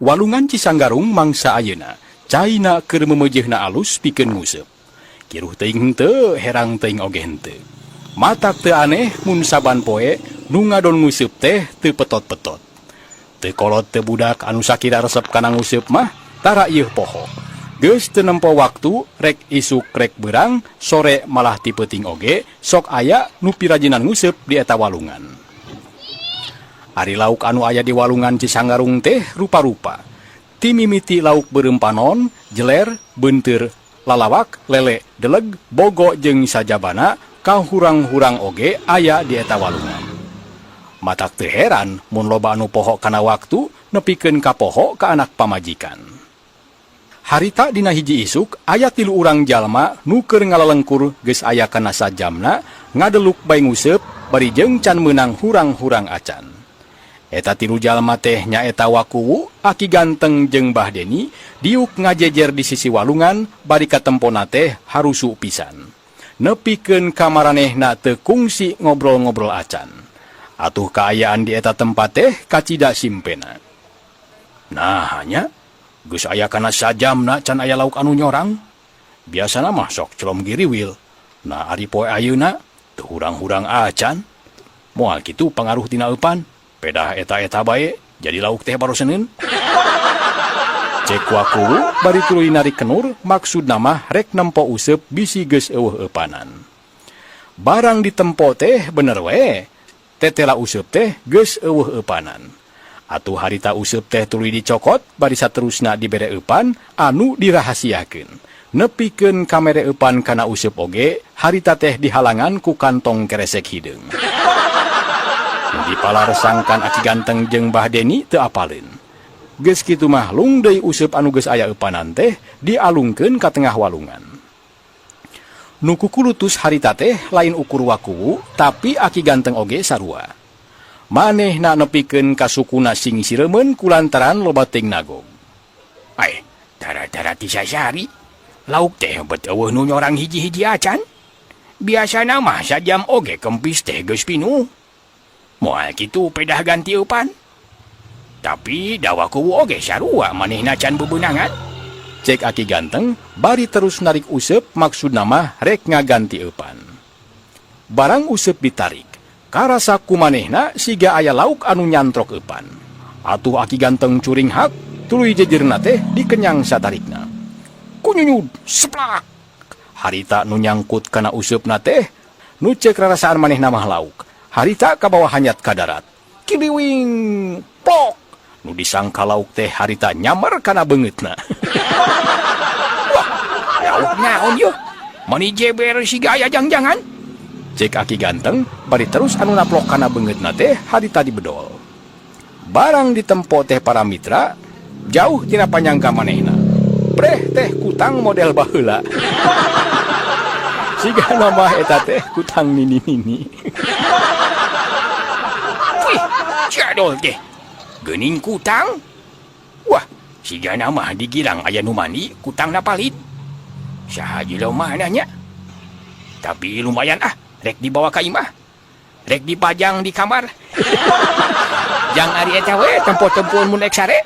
walungan Cisanggarung mangsa ayeuna caina keur memejehna alus pikeun nguseup. Kiruh teuing henteu, herang teuing oge henteu. Matak teu aneh mun saban poe nu ngadon nguseup teh teu petot-petot. Teu kolot teu budak anu sakira resep kana nguseup mah tara ieu poho. Geus teu nempo waktu rek isuk rek beurang sore malah ti peuting oge sok aya nu pirajinan nguseup di eta walungan. Ari lauk anu aya di walungan Cisanggarung teh rupa-rupa. Ti mimiti lauk beureum panon, jeler, beunteur, lalawak, lele, deleg, bogo jeung sajabana kahurang-hurang oge aya di eta walungan. Matak teu heran mun loba anu poho kana waktu nepikeun ka poho ka anak pamajikan. Harita dina hiji isuk aya 3 urang jalma nu keur ngalalengkur geus aya kana sajamna ngadeluk bae nguseup bari jeung can meunang hurang-hurang acan. Eta 3 jalma teh nyaeta Wakuwu, Aki Ganteng jeung Mbah Deni diuk ngajejer di sisi walungan bari katempona teh harusu pisan. Nepikeun ka maranehna teu kungsi ngobrol-ngobrol acan. Atuh kaayaan di eta tempat teh kacida simpena. Nah hanya geus aya kana sajamna can aya lauk anu nyorang. Biasana mah sok celom giriwil. Nah ari poe ayeuna teu hurang-hurang acan. Moal kitu pangaruh tina eupan. Pedah eta-eta bae jadi lauk teh baru Senin. Cek Wakuwu bari tuluy narik kenur maksudna mah rek nempo useup bisi geus eueuh eupanan. Barang ditempo teh bener we. Tetela useup teh geus eueuh eupanan. Atuh harita useup teh tuluy dicokot bari saterusna dibere eupan anu dirahasiakeun. Nepikeun kamere eupan kana useup oge harita teh dihalangan ku kantong keresek hideung. Dipalaresangkan Aki Ganteng jeung Mbah Deni teu apaleun. Geus kitu mah lung deui useup anu geus aya eupanan teh dialungkeun ka tengah walungan. Nu kukulutus harita teh lain ukur Wakuwu tapi Aki Ganteng oge sarua. Manehna nepikeun ka sukuna sing siremeun kulantaran loba teuing nagog. Tara-tara ti sasari. Lauk teh bet eueuh nu nyorang hiji-hiji acan. Biasana mah sajam oge kempis teh geus pinuh. Moal kitu pedah ganti eupan. Tapi da Wakuwu oge sarua manehna can bebeunangan. Cek Aki Ganteng bari terus narik useup maksudna mah rek ngaganti eupan. Barang useup ditarik, karasa ku manehna siga aya lauk anu nyantrok eupan. Atuh Aki Ganteng curing hak, tuluy jejerna teh dikenyang satarikna. Kunyunyud, seplak. Harita nu nyangkut kana useupna teh, nu cek rarasaan manehna mah lauk. Harita ka bawah hanyat ka darat. Kiliwing, plok. Nu disangka lauk teh harita nyamar kana beungeutna. Wah, lauk naon yeuh? Mani jeber siga aya jangjangan? Cek Aki Ganteng, bari terus anu naplok kana beungeutna teh harita dibedol. Barang ditempo teh para mitra, jauh tina panyangka manehna. Preh teh kutang model baheula. Siga nama eta teh kutang nini-nini. Wih, jadol teh. Geuning kutang? Wah, siga nama digirang aya nu mandi kutang napalit. Saha jelema nanya. Tapi lumayan rek dibawa ka imah. Rek dipajang di kamar. Jang ari eta we tempo-tempoan mun ek sare.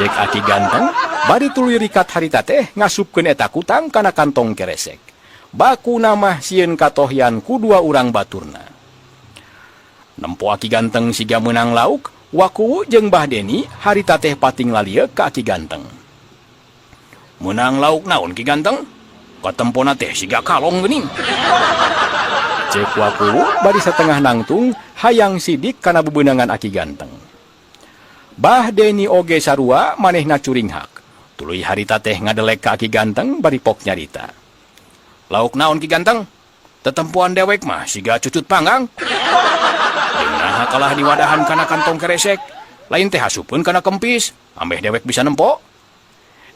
Cek Aki Ganteng, bari tuluy rikat harita teh ngasupkeun eta kutang kana kantong keresek. Baku namah sieun katohyan ku 2 urang baturna. Nempo Aki Ganteng siga meunang lauk, Wakuwu jeung Mbah Deni harita teh pating lalieuk ka Aki Ganteng. Meunang lauk naon Ki Ganteng? Katempona teh siga kalong geuning. Cek Wakuwu bari satengah nangtung hayang sidik kana bebeunangan Aki Ganteng. Mbah Deni oge sarua manehna curing hak. Tuluy harita teh ngadelek ka Aki Ganteng bari pok nyarita. Lauk naon Ki Ganteng? Tetempuan dewek mah siga cucut panggang. Nah kalah diwadahan kana kantong keresek. Lain teh hasupun kana kempis. Ambeh dewek bisa nempo.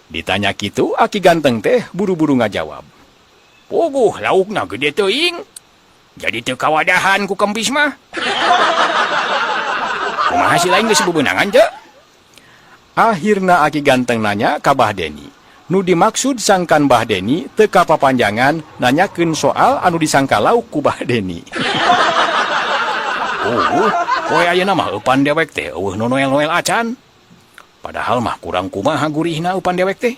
Ditanya kitu Aki Ganteng teh buru-buru ngajawab. Puguh laukna gede teuing. Jadi teu kawadahan ku kempis mah. Kumaha si lain geus bebeunangan teu? Akhirna Aki Ganteng nanya ka Mbah Deni. Nu dimaksud sangkan Mbah Deni teu kapapanjangan nanyakeun soal anu disangka lauk ku Mbah Deni. Poe ayeuna mah eupan dewek teh eueuh nu noel-noel acan. Padahal mah kurang kumaha gurihna eupan dewek teh.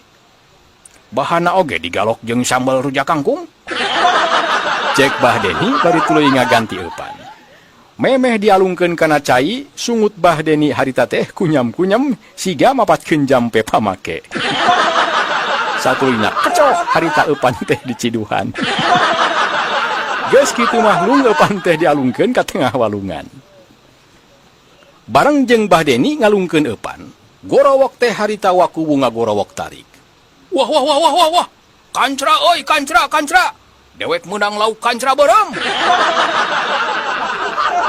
Bahana oge digalok jeung sambal rujak kangkung. Cek Bah Deni bari tuluy ngaganti eupan. Memeh dialungkeun kana cai, sungut Bah Deni harita teh kunyam-kunyam siga mapatkeun jampe pamake. Satulina kecoh harita eupan teh diciduhan. Geus kitu mah lung eupan teh dialungkeun ka tengah walungan. Bareng jeung Bah Deni ngalungkeun eupan, gorowok teh harita wakuwu ngagorowok tarik. Wah wah wah wah wah wah. Kancra euy, kancra, kancra. Dewek menang lauk kancra bareng.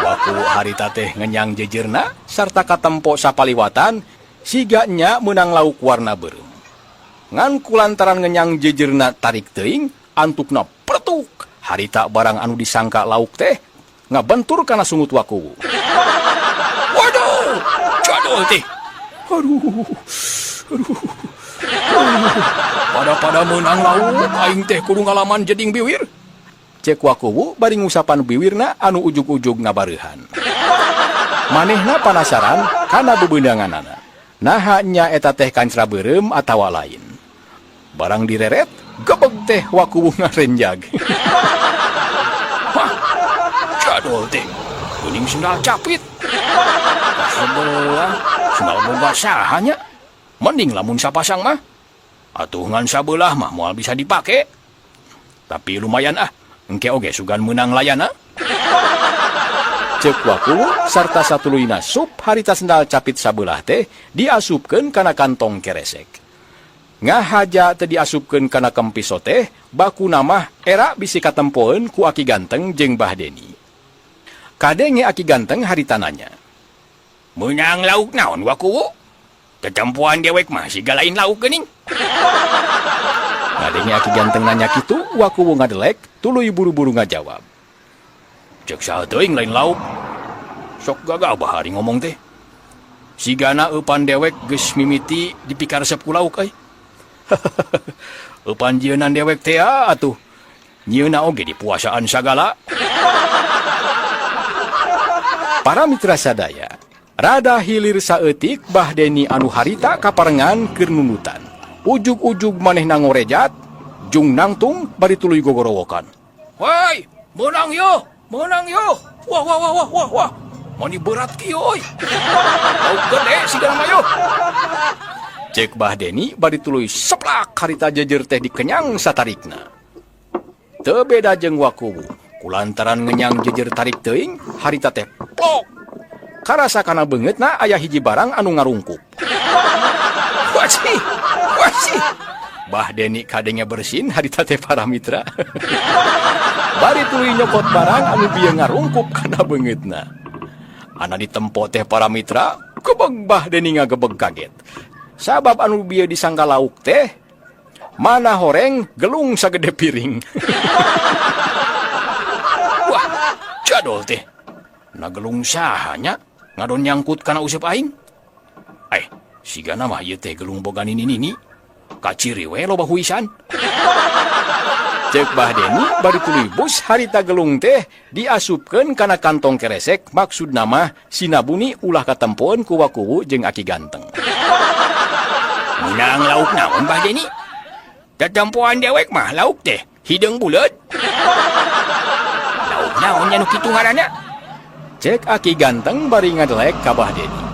Waku harita teh ngenyang jejerna sarta katempo sapaliwatan siganya menang lauk warna beureum. Ngan kulantaran ngenyang jejerna tarik teuing antukna pletuk harita barang anu disangka lauk teh ngabentur kana sungut waku. Waduh, jadul teh. Aduh. Pada menang lauk aing teh kudu ngalaman jeding biwir. Cek wakuwu bari ngusapan biwirna anu ujug-ujug ngabareuhan. Manehna panasaran kana bebeundanganana. Naha nya eta teh kancra beureum atawa lain. Barang direret, gebeg teh wakuwu ngarenjag. Wah, jadul teh. Kuning sendal capit. Sebelah, sendal boga sahanya. Mending lamun sapasang mah. Atuh ngan sabelah mah moal bisa dipake. Tapi lumayan engke oge sugan menang layana. Cek wakuwu sarta satuluyna sup harita sendal capit sabelah teh diasupkeun kana kantong keresek. Ngahaja teh diasupkeun kana kempiso teh bakuna mah era bisi katempoeun ku Aki Ganteng jeung Bah Deni. Kadenge Aki Ganteng harita nanya. Menang lauk naon wakuwu? Kecampuan dewek mah siga lain lauk geuning. Ngadenge Aki Ganteng nanya kitu, wakuwu ngadelek, tuluy buru-buru ngajawab. Cek saha teuing lain lauk. Sok gagabah ari ngomong teh. Sigana eupan dewek geus mimiti dipikaresep ku lauk euy. Eupan jieunan dewek teh atuh. Nyieuna oge di puasaan sagala. Para mitra sadaya, rada hilir saeutik Bah Deni anu harita kaparengan keur nunutan. Ujug-ujug manehna ngorejat, jung nangtung bari tuluy gogorowokan. Woi, menang yo, menang yo. Wah wah wah wah wah wah. Mani berat kieu euy. Lauk gede sigana mah yo. Cek Bah Deni bari tuluy seplak harita jejer teh dikenyang satarikna. Teu beda jeung wakuwu, kulantaran ngenyang jejer tarik teuing harita teh plok. Karasa kana beungeutna aya hiji barang anu ngarungkup. Wacih, wacih. Bah Deni kadenge bersin harita teh para mitra. Bari tuluy nyokot barang anu bieu ngarungkup kana beungeutna. Ana ditempo teh para mitra, gebeg Bah Deni ngagebeg kaget. Sabab anu bieu disangka lauk teh mana horeng gelung sagede piring. Wah, jadol teh. Nagelung sahanya ngadon nyangkut kana useup aing. Sigana mah ieu teh gelung boga nini-nini. Kaciri we loba huisan. Cek Bah Deni bari tuluy bus harita gelung teh diasupkeun kana kantong keresek maksudna mah sinabuni ulah katempoeun ku wakuwu jeung Aki Ganteng. Menang lauk naon Bah Deni? Tatempoan dewek mah lauk teh hideung buleut. Lauk naon nya nu kitu ngaranna? Cek Aki Ganteng bari ngadelek ka Bah Deni.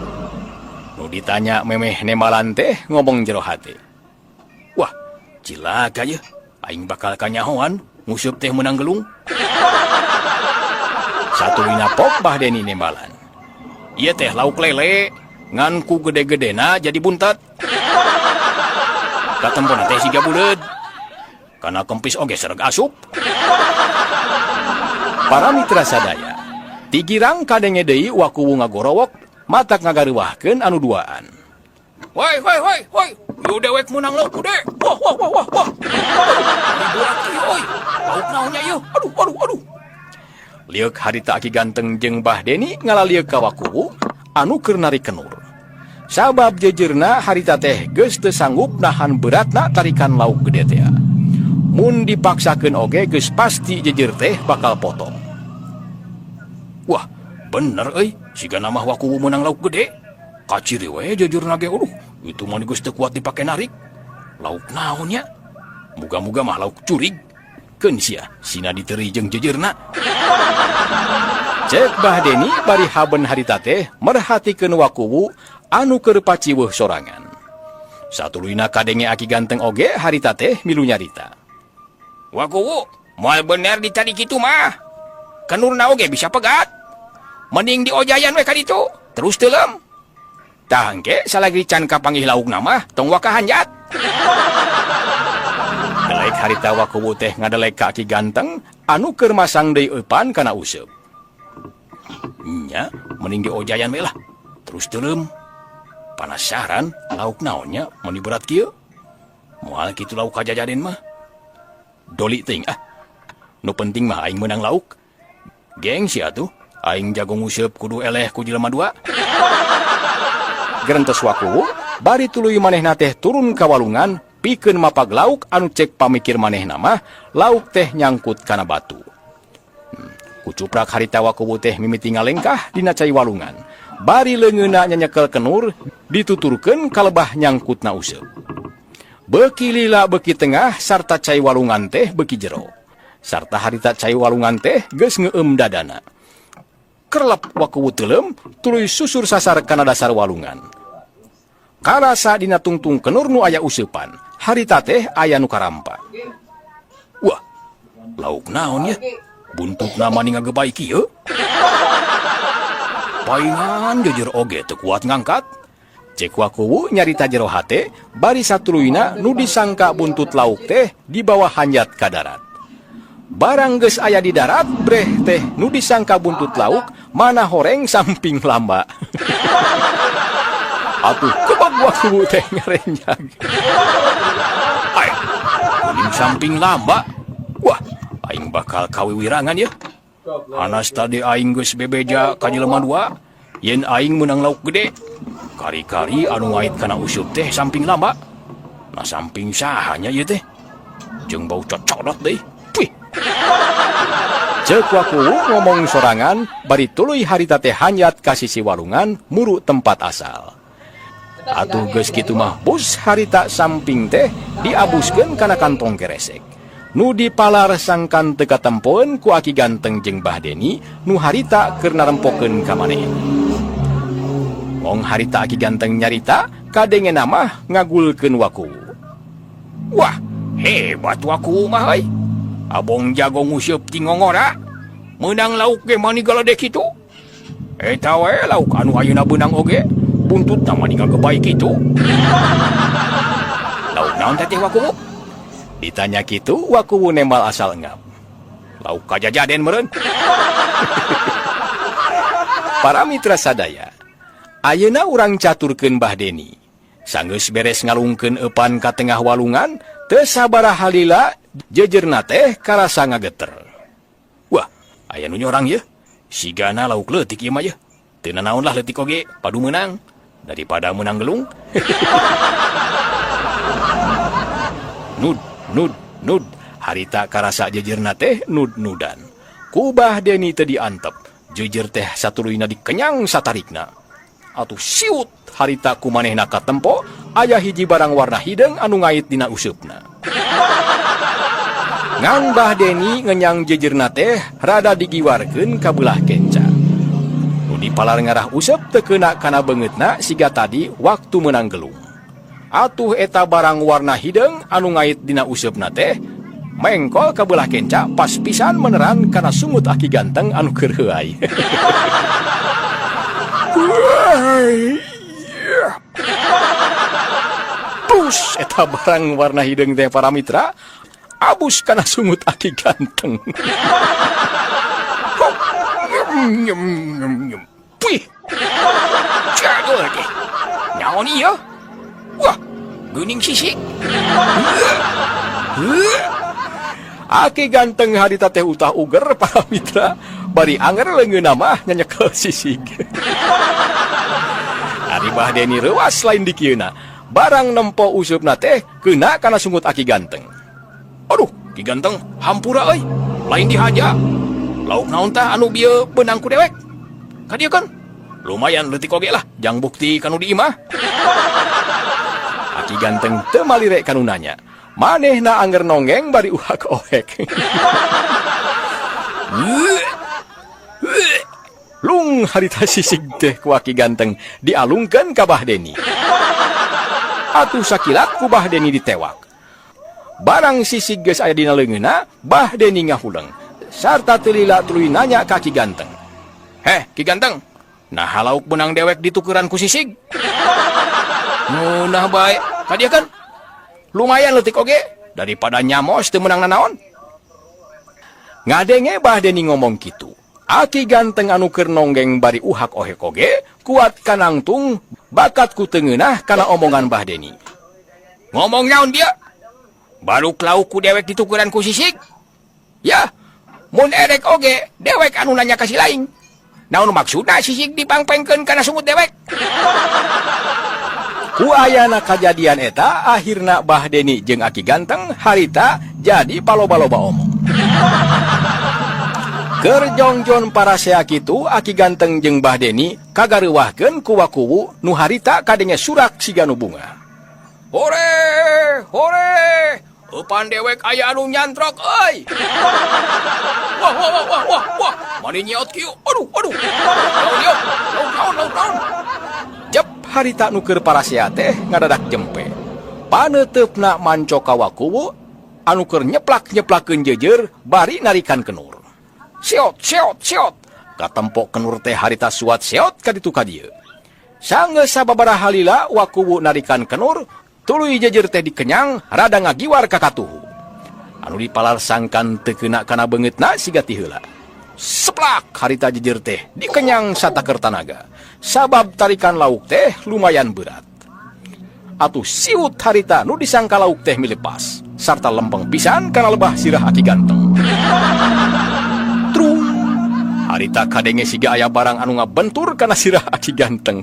Nu ditanya memeh nemalan teh ngomong jero hate. Wah, cilaka ye. Aing bakal kanyahoan nguseup teh menang gelung. Satulina pok Bah Deni nemalan. Ieu teh lauk lele ngan ku gede-gedena jadi buntet. Katempona teh siga buleud. Kana kempis oge sereg asup. Para mitra sadaya, tigirang kadenge deui wakuwu ngagorowok matak ngagareuwahkeun anu duaan. Woi woi woi woi, yu dewek menang lauk gede. Wah wah wah wah wah. Berat kieu euy. Lauk naon nya ieu? Aduh aduh aduh. Liuk harita Aki Ganteng jeung Bah Deni ngalalieuk ka wakuwu anu keur narik kenur. Sabab jejerna harita teh geus teu sanggup nahan beratna tarikan lauk gede teh. Mun dipaksakeun oge geus pasti jejer teh bakal potong. Wah, bener euy, sigana mah wakuwu menang lauk gede. Kaciri we jejerna ge Itu mah geus teu kuat dipake narik. Lauk naon nya? Muga-muga mah lauk curig. Keun sia, sina diteri jeung jejeurna. Cek Bahdeni bari haben harita teh merhatikeun wakuwu anu keur paciweuh sorangan. Satuluyna kadenge Aki Ganteng oge harita teh milu nyarita. Wakuwu, moal bener dicari kitu mah. Kenurna oge bisa pegat. Mending diojayan we ka ditu, terus teulem. Tah engke salagi can kapanggih laukna mah tong waka hanjat. Delek harita wakuwu teh ngadelek ka Aki Ganteng anu keur masang deui eupan kana useup. Nya, mending diojayan we lah. Terus teulem. Panasaran lauk naonnya mun berat kieu? Moal kitu lauk kajajaden mah. Doli teuing ah. Nu penting mah aing menang lauk. Gengsi atuh, aing jago nguseup kudu eleh ku jelema dua. Gerentos wakuwu, bari tuluy manehna teh turun ka walungan pikeun mapag lauk anu cek pamikir manehna mah lauk teh nyangkut kana batu. Kucuprak harita wakuwu teh mimiti ngalengkah dina cai walungan. Bari leungeunna nyanyekel kenur dituturkeun ka lebah nyangkutna useup. Beuki lila beuki tengah sarta cai walungan teh beuki jero. Sarta harita cai walungan teh geus ngeueum dadana. Kerlep wakuwu teulem tuluy susur sasar kana dasar walungan. Karasa dina tungtung kenur nu aya useupan, harita teh aya nu karampa. Wah, lauk naon ya? Buntutna mani ngagebay kieu? Paingan jujur oge teu kuat ngangkat. Cek wakuwu nyarita jero hate, bari satuluyna nu disangka buntut lauk teh di bawah hanjat ka darat. Barang geus aya di darat, breh teh nu disangka buntut lauk, mana horeng samping lamba. Atuh kebab wakuwu teh ngarenjag. Ay, kuning samping lamba. Wah, aing bakal kawiwirangan ya. Anas tadi aing geus bebeja ka jelema dua, yen aing menang lauk gede. Kari-kari anu ngait kana useup teh samping lamba. Nah samping sahanya ieu teh? Jeung bau cocodot deui. Pih. Ceuk wakuwu ngomong sorangan, bari tuluy harita teh hanjat ka sisi walungan muru tempat asal. Atuh geus kitu mah bus harita samping teh diabuskeun kana kantong keresek. Nu dipalar sangkan teu katempoeun ku Aki Ganteng jeung Bahdeni nu harita keur narempokeun ka manehna. Wong harita Aki Ganteng nyarita kadengena mah ngagulkeun wakuwu. Wah, hebat wakuwu mah euy. Abong jago nguseup ti ngongora. Meunang lauk ge mani galedek kitu. Eta we lauk anu ayeuna beunang oge, buntutna mani ngagebay kitu. Lauk naon teh wakuwu? Ditanya kitu, wakuwu nembal asal engap. Lauk kajajaden meureun. Para mitra sadaya, ayeuna urang caturkeun Bahdeni. Sanggeus beres ngalungkeun eupan ka tengah walungan, teu sabaraha lila jejeurna teh karasa ngageter. Wah, aya nu nyorang ye. Sigana lauk leutik ieu mah ye. Teu nanaon lah leutik oge, padu meunang daripada meunang gelung. Nud, harita karasa jejeurna teh nud-nudan. Ku Bahdeni teu diantep, jejer teh satuluyna dikenyang satarikna. Atuh siut harita ku manehna katempo aya hiji barang warna hideung anu ngait dina useupna. Ngan Bahdeni ngenyang jejeurna teh rada digiwarkeun ka beulah kenca. Nu dipalar ngarah useup teu keuna kana beungeutna siga tadi waktu meunang gelung. Atuh eta barang warna hideung anu ngait dina useupna teh mengkol ka beulah kenca pas pisan meneran kana sungut Aki Ganteng anu keur heuai. Pus eta barang warna hideung teh para mitra abus kana sungut Aki Ganteng. Pih. Jago lagi. Naon ieu? Wah, geuning sisik. Aki Ganteng harita teh utah uger para mitra, bari anger leungeunna mah nyanyekel sisik. Ari Bahdeni reuas lain di kieuna, barang nempo useupna teh keuna kana sungut Aki Ganteng. Aduh, Ki Ganteng hampura euy, lain dihaja. Lauk naon tah anu bieu beunang ku dewek? Ka dieu kan lumayan leutik oge lah, jang bukti kanu di imah. Aki ganteng teu malirek kanu nanya. Manehna anger nonggeng bari uhak ohek. Lung harita sisig teh ku Aki ganteng dialungkeun ka Bahdeni. Atuh sakilat ku Bahdeni ditewak. Barang sisig geus aya dina leungeunna, Bahdeni ngahuleng. Sarta teu lila tuluy nanya ka Ki ganteng. Heh, Ki ganteng, nah lauk benang dewek ditukeran ku sisig? Nah bae, kadieu kan lumayan leutik oge daripada nyamos teu meunang nanaon. Ngadenge Bahdeni ngomong kitu, Aki ganteng anu keur nonggeng bari uhak ohek oge kuat kanangtung bakat ku teu ngeunah kana omongan Bahdeni. Ngomong naon dia? Baru lauk ku dewek ditukeran ku sisig? Ya, mun erek oge dewek anu nanya ka si laing. Naon maksudna sisig dipangpengkeun kana sungut dewek? Ku ayana kajadian eta akhirna Bahdeni jeung Aki ganteng harita jadi paloba-loba omong. Keur jongjon parasea kitu Aki ganteng jeung Bahdeni kagareuwahkeun ku wakuwu nu harita kadenge surak siganu bunga. Hore, hore, eupan dewek aya anu nyantrok euy. Wah, mani nyeot kieu. Aduh. Naon. Jep harita nu keur parasea teh ngadadak jempe. Paneteupna manco ka wakuwu anu keur nyeplak-nyeplakeun jejer bari narikan kenur. Seot. Katempo kenur teh harita suat seot ka ditu ka dieu. Sanggeus sababaraha lila wakuwu narikan kenur, tuluy jejer teh dikenyang rada ngagiwar ka katuhu. Anu dipalarsangkan teu keuna kana beungeutna siga ti heula. Seplak harita jejer teh dikenyang satakeur tanaga. Sabab tarikan lauk teh lumayan berat. Atuh siut harita nu disangka lauk teh milepas sarta lempeng pisan kana lebah sirah Aki ganteng. Trung harita kadenge siga aya barang anu ngabentur kana sirah Aki ganteng.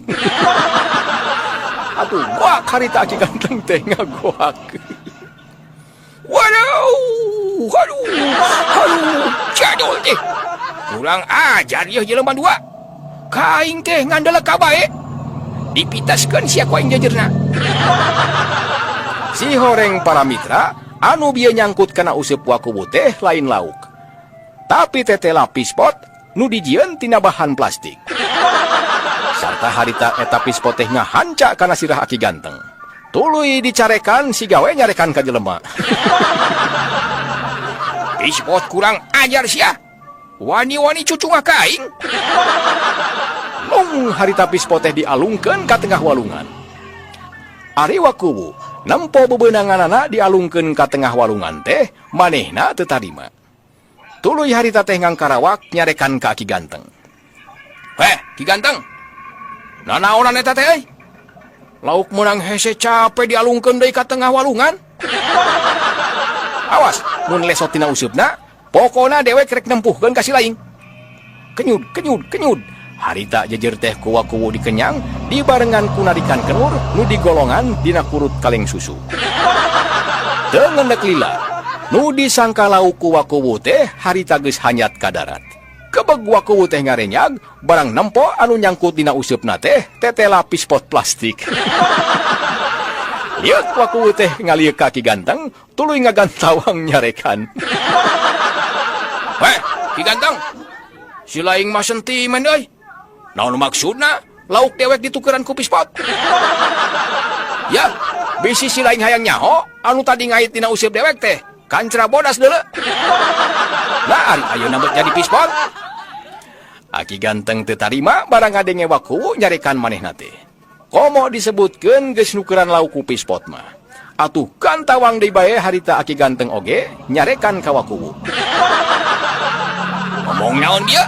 Atuh goak harita Aki ganteng teh ngagoak. Waduh, jadul teh. Kurang ajar ieu jelema dua. Kaing teh ngandele ka bae. Dipitaskeun sia ku aing jejerna. Si horeng para mitra anu bieu nyangkut kana useup wakuwu teh lain lauk. Tapi tete lapis pot nu dijieun tina bahan plastik. Sarta harita eta pispot teh ngahanca kana sirah Aki ganteng. Tuluy dicarekan si gawe nyarekan ka jelema. Pispot kurang ajar sia. Wani-wani cucunga kaing. Lung harita pispot teh dialungkeun ka tengah walungan. Ari wakuwu nempo bebeunanganana dialungkeun ka tengah walungan teh manehna teu tarima. Tuluy harita teh ngangkarawak nyarekan ka Ki ganteng. Heh, Ki ganteng. Nanaonan eta teh euy? Lauk menang hese capek dialungkeun deui ka tengah walungan. Awas, mun lesot tina useupna, pokona dewek rek nempuhkeun ka si laing. Kenyud. Harita jejer teh ku wakuwu dikenyang dibarengan ku narikan kenur nu digolongan dina kurut kaleng susu. Teu ngendek lila, nu disangka lauk ku wakuwu teh harita geus hanyat ka darat. Kebeg wakuwu teh ngarenyag barang nempo anu nyangkut dina useupna teh tete lapis pot plastik. Lihat wakuwu teh ngalieu ka Ki ganteng tuluy ngagantawang nyarekan. Weh, Ki ganteng. Si laing mah sentimen euy. Naon maksudna lauk dewek ditukeran ku pispot? Ya, bisi si laing hayang nyaho anu tadi ngait dina useup dewek teh kancra bodas deuleu. Nah, ari ayeuna bet jadi pispot. Aki ganteng teu tarima barang ngadenge wakuwu nyarekan manehna teh. Komo disebutkeun geus nukeran lauk ku pispot mah. Atuh kantawang deui bae harita Aki ganteng oge nyarekan ka wakuwu. Ngomong naon dia?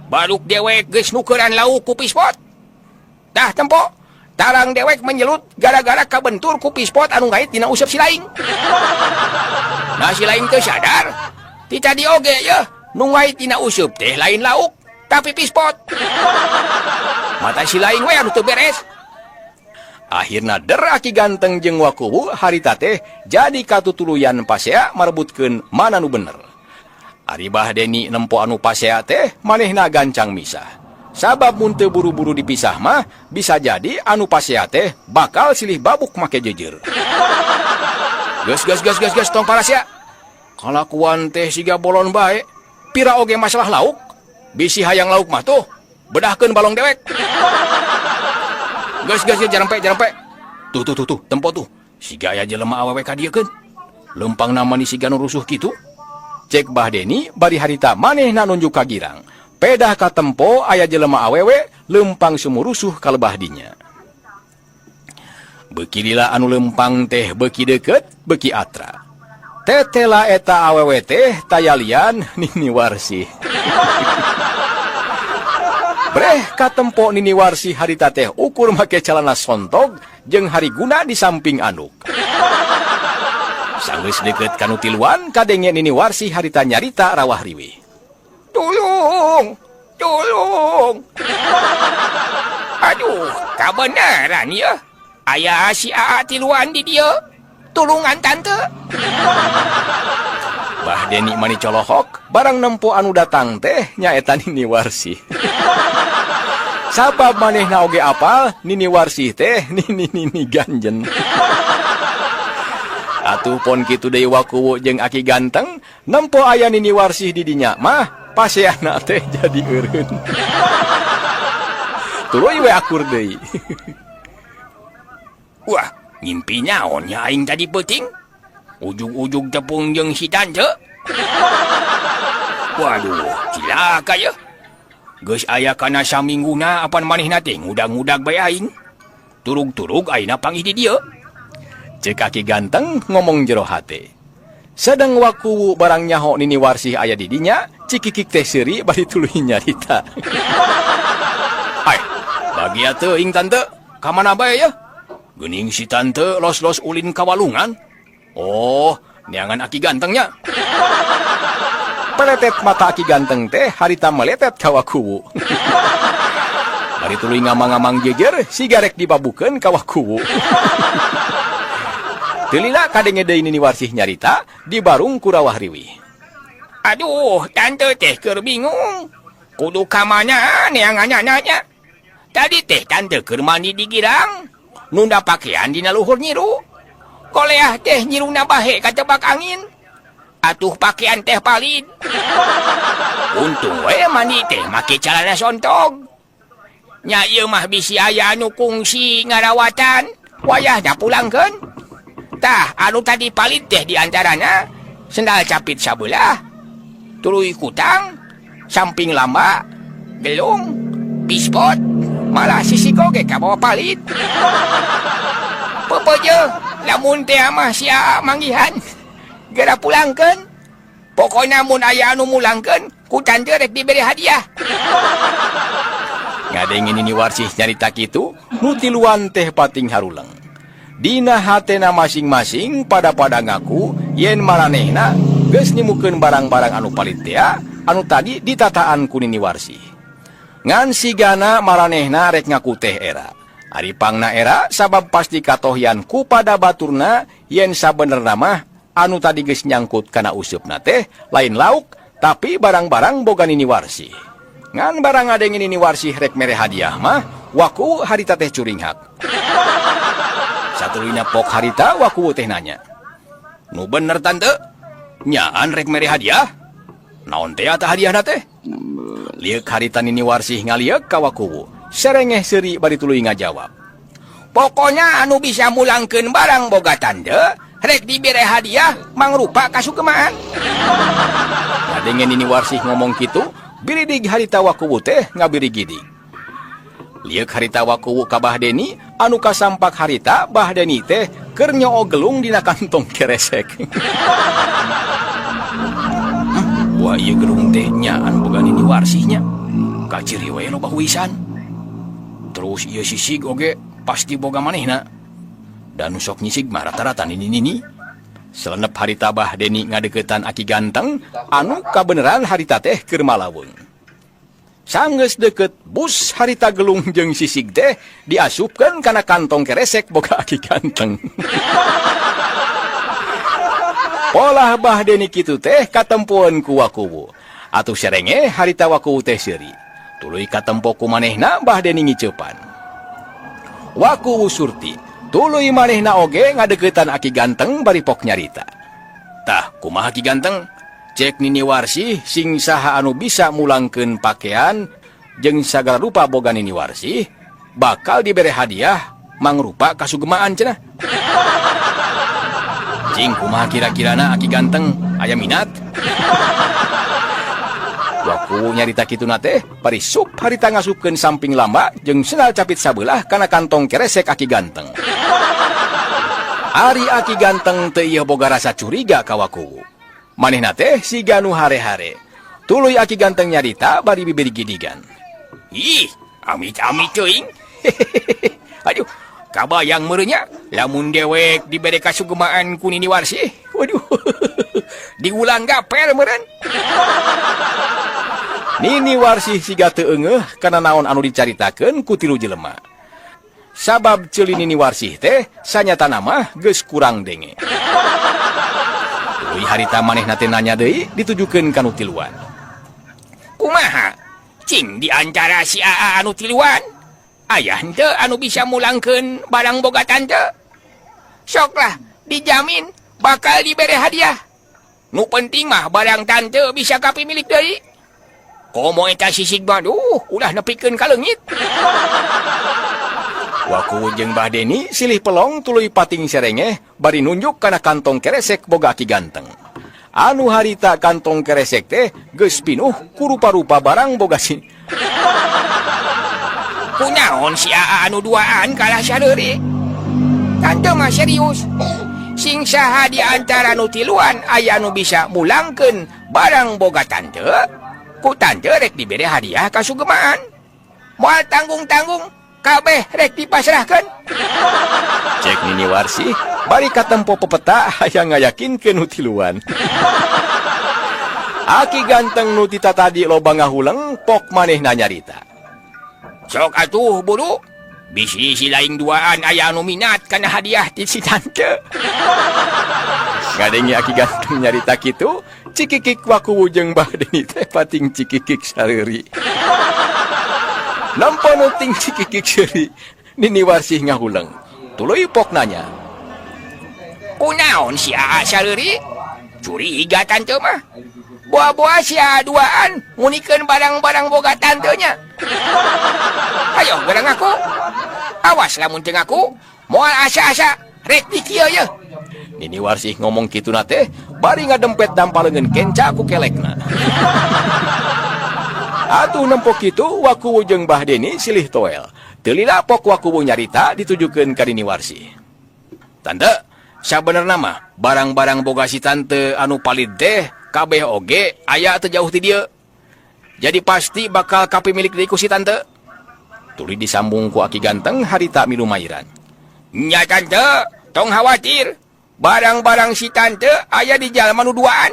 Baluk dewek geus nukeran lauk ku pispot. Tah tempo, tarang dewek menyelut gara-gara kabentur ku pispot anu ngait dina useup si laing. Nah si laing teu sadar. Ti tadi oge yeuh, nu ngait dina useup teh lain lauk, tapi pispot. Mata si laing we anu teu beres. Akhirna der Aki ganteng jeung wakuwu harita teh jadi katutuluyan pasea marebutkeun mana nu bener. Ari Bahdeni nempo anu pasea teh manehna gancang misah. Sabab mun teu buru-buru dipisah mah bisa jadi anu pasea teh bakal silih babuk make jejer. Gas tong parasia. Kalakuan teh siga bolon bae. Pira oge masalah lauk. Bisi hayang lauk mah tuh bedahkeun balong dewek. Gas jarempe. Tuh tempo tuh. Siga aya jelema awewe ka dieu keun. Lempang nama ni siga nu rusuh kitu. Cek Bah Deni bari harita manehna nunjuk ka girang. Pedah ka tempo aya jelema awewe lempang sumurusuh ka lebah dinya. Beuki lila anu lempang teh beuki deukeut, beuki atra. Tetela eta awewe teh tayalian Nini Warsih. Breh ka tempo Nini Warsih harita teh ukur make calana sontog jeung hariguna di samping anduk. Sanggeus deukeut kanu tiluan kadenge Nini Warsih harita nyarita rawah riwih. Tolong. Aduh, kabenaran ya. Aya si Aa tiluan di dia. Tulungan tante. Bah Deni mani colohok, barang nempo anu datang teh nyaeta Nini Warsih. Sabab manehna oge apal, Nini Warsih teh Nini ganjen. Atuh pon kitu deui Wakuwu jeung Aki Ganteng, nempo aya Nini Warsih di dinya mah paseana teh jadi eureun. Tuluy we akur deui. Wah, ngimpi naon nya aing tadi peuting? Ujug-ujug tepung jeung si tante. Waduh, cilaka ya. Geus aya kana samingguna apan manehna teh ngudag-ngudag bae aing. Turug-turug ayeuna panggih di dieu. Cek Aki Ganteng ngomong jero hate. Sedang Wakuwu barang nyaho Nini Warsih aya di dinya, cikikik teh seuri bari tuluy nyarita. Ai, bagia teuing tante, ka mana bae ya? Geuning si tante los-los ulin ka walungan. Oh, neangan Aki Gantengnya. Peletet mata Aki Ganteng teh harita meletet ka Wakuwu. Bari tuluy ngamang-ngamang jejer sigarek dibabukeun ka Wakuwu. Telila kadenge deui Nini Warsih nyarita di barung ku rawah riwih. Aduh, tante teh keur bingung. Kudu ka mana neanganna nanya. Tadi teh tante keur mandi di girang. Nunda pakaian dina luhur nyiru. Koleah teh nyiruna bahe katebak angin. Atuh pakaian teh palid. Untung we mandi teh make calana sontog. Nya ieu mah bisi aya anu kungsi ngarawatan. Wayahna pulangkeun. Tah, anu tadi palit teh diantarana sendal capit sabelah, tuluy kutang, samping lamba, gelung, pispot, malah sisi goge ka bawa palit. Pepeje, lamun teh mah sia manggihan, geura pulangkeun. Pokona mun aya anu mulangkeun, ku tante rek diberi hadiah. Ngadengin Nini Warsih nyarita kitu, nu tiluan teh pating haruleng. Dina hatena masing-masing pada ngaku yen maranehna geus nimukeun barang-barang anu palit teh anu tadi ditataan ku Nini Warsih. Ngan sigana maranehna rek ngaku teh era. Ari pangna era sabab pasti katohyan ku pada baturna yen sabenerna mah anu tadi geus nyangkut kana usupna teh lain lauk tapi barang-barang boga Nini Warsih. Ngan barang ngadengin Nini Warsih rek mere hadiah mah Wakuwu harita teh curing hak. Satulina pok harita Wakuwu teh nanya. Nu bener tante? Nyaan rek mere hadiah? Naon teh ata hadiahna teh? Lieuk harita Nini Warsih ngalieuk ka Wakuwu. Serengeh seuri bari tuluy ngajawab. Pokoknya anu bisa mulangkeun barang boga tante, rek dibere hadiah mangrupa kasukemaan. Ngadenge Nini Warsih ngomong kitu, biridig harita Wakuwu teh ngabirigidig. Lieuk harita Wakuwu ka Bah Deni, anu kasampak harita Bah Deni teh keur nyoo gelung dina kantong keresek. Wah ieu gelung teh nyaan boga Nini Warsihnya. Kaciri we loba wisan. Terus ieu sisig oge pasti boga manehna. Dan sok nyisig mah rata-rata nini-nini. Selenep harita Bah Deni ngadeuketan Aki Ganteng, anu kabeneran harita teh keur malaweung. Sanggeus deukeut bus harita gelung jeung sisig teh diasupkeun kana kantong keresek boga Aki Ganteng. Polah Bah Deni kitu teh katempueun ku Wakuwu. Atuh serenge harita Wakuwu teh seuri. Tuluy katempo ku manehna Mbah Deni ngicepan. Waku Surti, tuluy manehna oge ngadegetan Aki Ganteng bari pok nyarita. Tah, kumaha Ki Ganteng? Cek Nini Warsih sing saha anu bisa mulangkeun pakaian jeung sagala rupa boga Nini Warsih bakal dibere hadiah mangrupa kasugemaan cenah. Cing kumaha kira-kirana Aki Ganteng aya minat? Waku nyarita kituna teh bari sup harita ngasupkeun samping lamba jeung senal capit sabelah kana kantong keresek Aki Ganteng. Ari Aki Ganteng teu ieu boga rasa curiga ka Waku. Manehna teh siga nu hare-hare. Tuluy Aki Ganteng nyarita bari bibir gidigan. Ih, amit-amit teuing. Aduh, kabayang meureunya lamun dewek dibere kasugemaan ku Nini Warsih. Waduh. Diulang gaper meureun. Nini Warsih siga teu eungeuh kana naon anu dicaritakeun ku tilu jelema. Sabab ceuli Nini Warsih teh sanyatana mah geus kurang denge. Tuluy harita manehna teh nanya deui ditujukeun ka nu tiluan. Kumaha? Cing di antara si AA anu tiluan? Aya henteu anu bisa mulangkeun barang boga tante? Soklah, dijamin bakal dibere hadiah. Nu penting mah barang tante bisa kapimilik deui. Komo eta sisig mah ulah nepikeun ka leungit. Waku jeung Mbah Deni silih pelong tuluy pating serengeh bari nunjuk kana kantong keresek boga Ki Ganteng. Anu harita kantong keresek teh geus pinuh ku rupa-rupa barang boga si. Kunaon si AA anu duaan kalah sadeuri? Tante mah serius. Sing saha di antara nu tiluan aya anu bisa mulangkeun barang boga tante, ku tante rek dibere hadiah kasugemaan. Moal tanggung-tanggung kabeh rek dipasrahkeun. Cek Nini Warsih bari katempo pepeta hayang ngayakinkeun nu tiluan. Aki Ganteng nu tita tadi loba ngahuleng pok manehna nyarita. Sok atuh buru, bisi si laing duaan aya anu minat kana hadiah ti si tante. Ngadenge Aki Ganteng nyarita kitu, cikikik Waku jeung Mbah Deni teh pating cikikik sareuri. Nampa nuting cikikik seuri, Nini Warsih ngahuleng. Tuluy pok nanya. Kunaon si AA sareuri? Curiga tante mah. Buah-buah si AA duaan ngunikeun barang-barang boga tantenya. Ayo gerang aku. Awas lamun teu ngaku, moal asa-asa rek dikieu ye. Nini Warsih ngomong kitu na teh bari ngadempet dampaleungeun kenca ku kelekna. Atuh nempok kitu Waku jeung Mbah Deni silih toel. Teu lila pok Waku nyarita ditujukeun ka Nini Warsih. Tante, sabenerna mah barang-barang boga si tante anu palit teh kabeh oge aya teu jauh ti dieu. Jadi pasti bakal kapimilik deui ku si tante. Tuluy disambung ku Aki Ganteng harita milu mairan. Nya tante, tong khawatir. Barang-barang si tante aya di jalma nu duaan.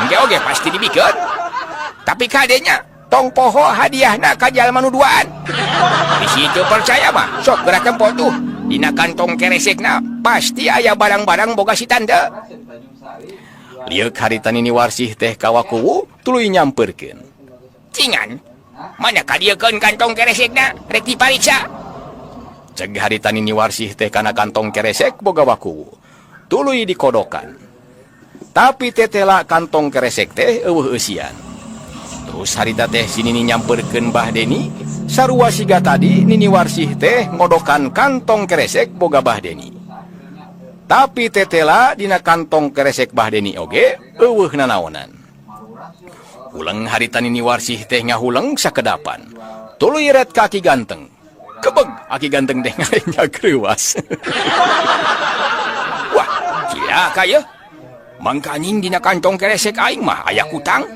Engge oge pasti dibikeun. Tapi kadenya tong poho hadiahna ka jalma nu duaan. Bisi teu percaya mah, sok gerak tempo tuh. Dina kantong keresekna pasti aya barang-barang boga si tante. Lieuk harita Nini Warsih teh ka Waku tuluy nyamperkeun. Cingan, mana kadiekeun kantong keresekna rek dipariksa. Ceg harita Nini Warsih teh kana kantong keresek boga Waku. Tuluy dikodokan. Tapi tetela kantong keresek teh eueuh eusian. Terus harita teh si Nini nyamperkeun Mbah Deni, sarua siga tadi Nini Warsih teh ngodokan kantong keresek boga Mbah Deni. Tapi tetela dina kantong keresek Mbah Deni oge eueuh nanaonan. Uleng harita Nini Warsih teh ngahuleng sakedapan. Tuluy ret ka Aki Ganteng. Kebeg Aki Ganteng teh ngarenya greuwas. Wah, cia kaya mangkaning dina kantong keresek aing mah aya kutang.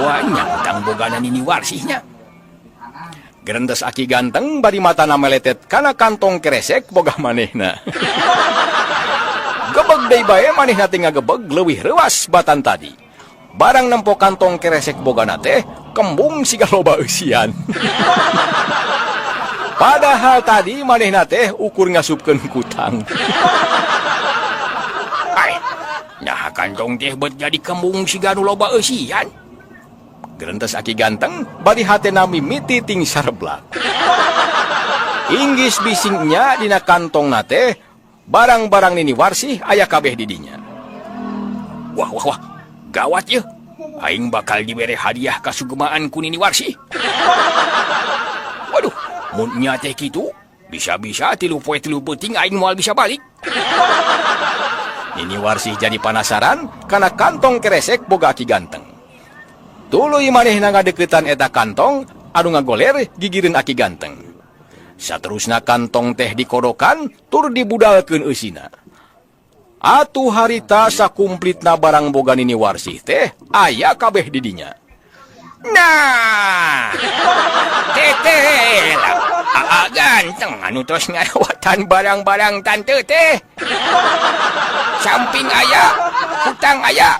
Wah, nya kutang bogana Nini Warsihnya. Gerendes Aki Ganteng bari matana meletet kana kantong keresek boga manehna. Gebeg deui bae manehna teh ngagebeg leuwih reuas batan tadi. Barang nempo kantong keresek bogana teh kembung siga loba eusian. Padahal tadi manehna teh ukur ngasupkeun kutang. Ai, nah kantong teh bet jadi kembung siga nu loba eusian. Gerentas Aki Ganteng bari hatena mimiti ting sareblak. Inggis bisingnya dina kantong nate barang-barang Nini Warsih aya kabeh didinya. Wah, gawat ya. Aing bakal dibere hadiah kasugemaan ku Nini Warsih. Waduh, mun nya teh kitu, bisa-bisa 3 poe 3 peuting aing moal bisa balik. Nini Warsih jadi penasaran karena kantong keresek boga Aki Ganteng. Tuluy manehna ngadeukeutan eta kantong anu ngagoler gigireun Aki Ganteng. Saterusna kantong teh dikodokan tur dibudalkeun eusina. Atuh harita sakumplitna barang boga Nini Warsih teh aya kabeh didinya. Nah, teteh Aa Ganteng anu tos ngarawatan barang-barang tante teh. Samping aya, hutang aya,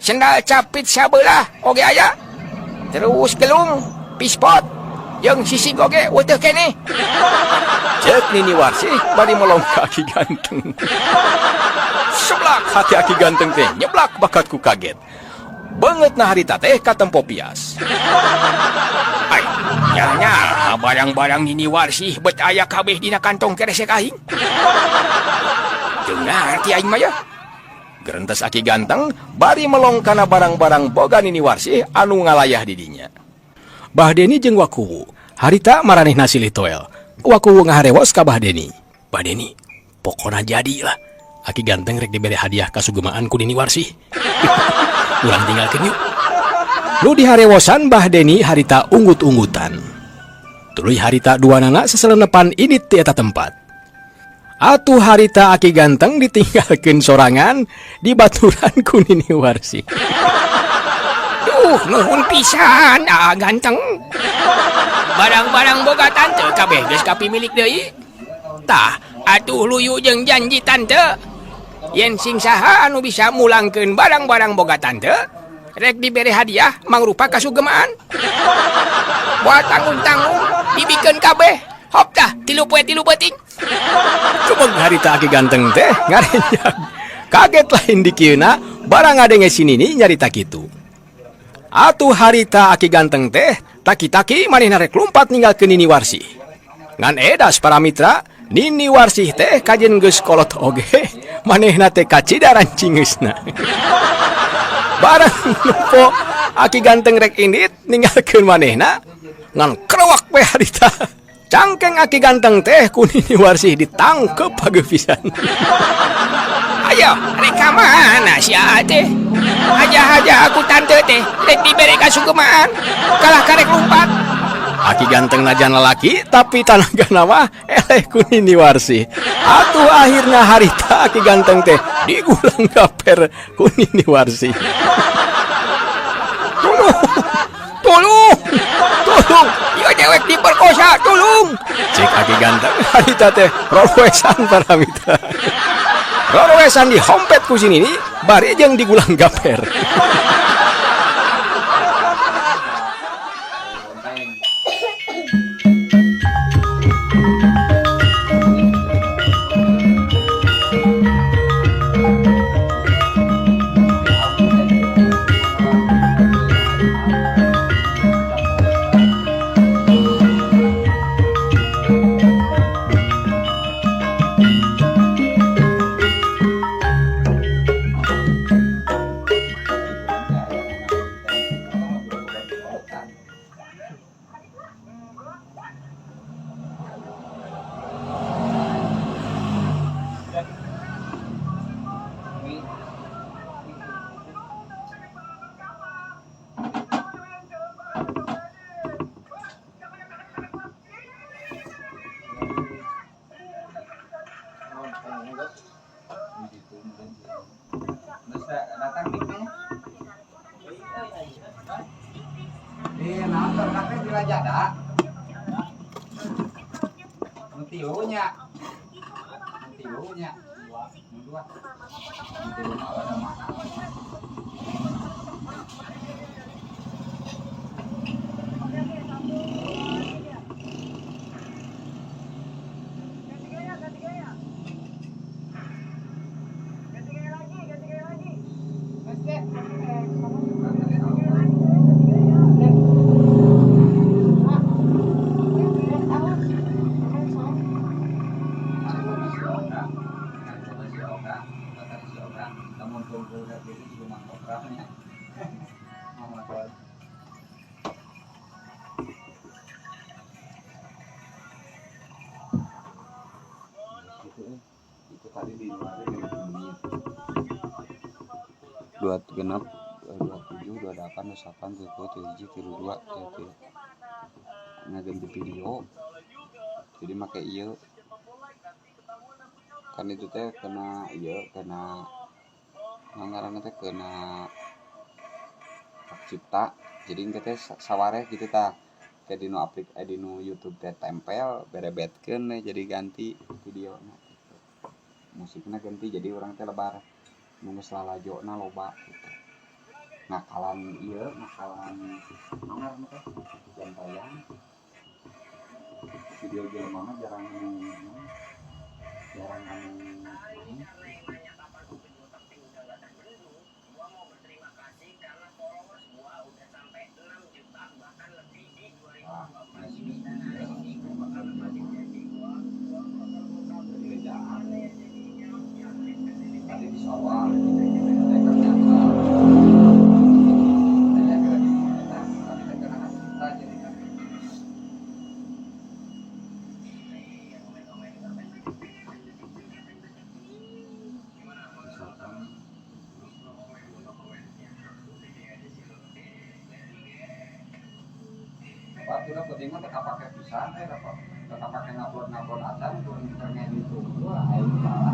sendal capit sabelah oge aya. Terus gelung, pispot, yang sisi oge weteuh keneh. Cek Nini Warsih bari melongka Aki Ganteng. Seblak hati Aki Ganteng teh nyeblak bakat ku kaget. Banget na harita teh katempo pias. Ay, nya barang-barang Nini Warsih bet aya kabeh dina kantong keresek aing. Dengar ti aing mah ya. Gerentas Aki Ganteng bari melongkana barang-barang boga Nini Warsih anu ngalayah didinya. Bah Deni jeung Wakuwu harita maranehna silih toel. Wakuwu ngaharewos ka Bah Deni. Bah Deni, pokona jadi lah. Aki Ganteng rek dibere hadiah kasugemaan ku Nini Warsih. Ulang tinggalkeun yuk. Lu diharewosan Bah Deni harita unggut-unggutan. Tuluy harita duanana seselenepan init ti eta tempat. Atuh harita Aki Ganteng ditinggalkeun sorangan di baturan ku Nini Warsih. Duh, nuhun pisan Aa Ganteng. Barang-barang boga tante kabeh geus kapimilik deui. Tah, atuh luyu jeung janji tante. Yen sing saha anu bisa mulangkeun barang-barang boga tante, rek dibere hadiah mangrupa kasugemaan. Buat tanggung-tanggung dibikeun kabeh. Hop dah 3 poe 3 peuting. Cumeng harita Aki Ganteng teh ngarenyag. Kaget lain dikieuna barang ngadenge sinini nyarita kitu. Atuh harita Aki Ganteng teh taki-taki manehna rek lumpat ninggalkeun Nini Warsih. Ngan edas para mitra, Nini Warsih teh kajen geus kolot oge, manehna teh kacidaran cingeusna. Barang nupo Aki Ganteng rek indit ninggalkeun manehna, ngan krewak we harita. Cangkeng Aki Ganteng teh ku Nini Warsih ditangkep pageupisan. Ayo, rek ka mana sia teh? Aja-aja aku tante teh rek dibere kasugemaan, kalah karek lumpat. Aki Ganteng najan lelaki tapi tanagana mah eleh ku Nini Warsih. Atuh akhirna harita Aki Ganteng teh digulang gaper ku Nini Warsih. Tolong, ieu dewek diperkosa, tolong. Cek Aki Ganteng harita teh rowesan para mitra. Rowesan dihompet ku sinini bari jeung digulang gaper. tadi di luar 2000 menit 26 27 28 28 30 32 gitu ngaganti video jadi make iya kan itu teh kena iya kena nganggaran teh kena hak cipta jadi kita sawareh gitu ta kayak di nu YouTube teh tempel berebetkeun jadi ganti video musiknya ganti jadi orang teh lebar nunggu selalajona loba gitu nakalan iya nakalan mana teh jam tayang video jelema mah jarang tadi di sawah waktu udah penting mah tetap pakai pisan tetap pakai ngupload acan turun internet itu ayo salah